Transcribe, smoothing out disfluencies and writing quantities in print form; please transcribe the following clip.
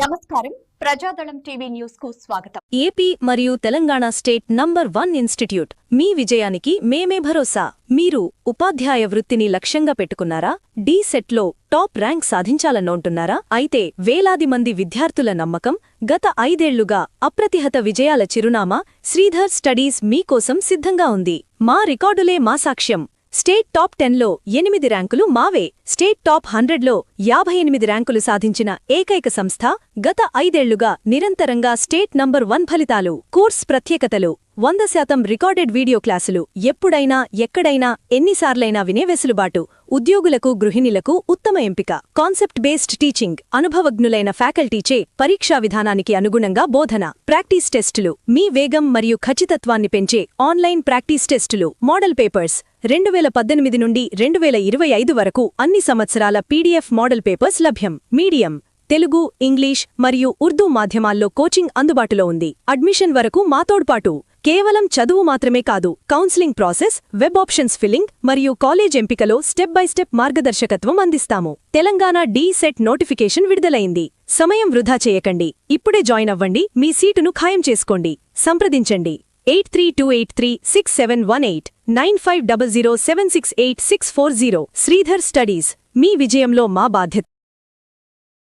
నమస్కారం ప్రజాదళం TV news కు స్వాగతం. ఏపీ మరియు తెలంగాణ స్టేట్ నంబర్ 1 ఇన్స్టిట్యూట్ మీ విజయానికి మేమే భరోసా. మీరు ఉపాధ్యాయ వృత్తిని లక్ష్యంగా పెట్టుకున్నారా? సెట్లో టాప్ ర్యాంక్ సాధించాలనుకుంటున్నారా? అయితే వేలాది మంది విద్యార్థుల నమ్మకం, గత 5 ఏళ్లుగా అప్రతిహత విజయాల చిరునామా శ్రీధర్ స్టడీస్ మీకోసం సిద్ధంగా ఉంది. మా రికార్డులే మా సాక్ష్యం. స్టేట్ టాప్ 10లో 8 ర్యాంకులు మావే. స్టేట్ టాప్ 100లో 58 ర్యాంకులు సాధించిన ఏకైక సంస్థ. గత 5 ఏళ్లుగా నిరంతరంగా స్టేట్ నంబర్ 1 ఫలితాలు. కోర్స్ ప్రత్యేకతలు: 100% రికార్డెడ్ వీడియో క్లాసులు, ఎప్పుడైనా ఎక్కడైనా ఎన్నిసార్లైనా వినే వెసులుబాటు. ఉద్యోగులకు, గృహిణులకు ఉత్తమ ఎంపిక. కాన్సెప్ట్ బేస్డ్ టీచింగ్, అనుభవజ్ఞులైన ఫ్యాకల్టీచే పరీక్షా విధానానికి అనుగుణంగా బోధన. ప్రాక్టీస్ టెస్టులు, మీ వేగం మరియు ఖచ్చితత్వాన్ని పెంచే ఆన్లైన్ ప్రాక్టీస్ టెస్టులు. మోడల్ పేపర్స్ 2018 నుండి 2025 వరకు అన్ని సంవత్సరాల పీడీఎఫ్ మోడల్ పేపర్స్ లభ్యం. మీడియం, తెలుగు, ఇంగ్లీష్ మరియు ఉర్దూ మాధ్యమాల్లో కోచింగ్ అందుబాటులో ఉంది. అడ్మిషన్ వరకు మా తోడ్పాటు. కేవలం చదువు మాత్రమే కాదు, counselling process, web options filling మరియు కాలేజ్ ఎంపికలో స్టెప్ బై స్టెప్ మార్గదర్శకత్వం అందిస్తాము. తెలంగాణ సెట్ నోటిఫికేషన్ విడుదలైంది. సమయం వృధా చేయకండి. ఇప్పుడే జాయిన్ అవ్వండి. మీ సీటును ఖాయం చేసుకోండి. సంప్రదించండి 83283671 9500768640. శ్రీధర్ స్టడీస్, మీ విజయంలో మా బాధ్యత.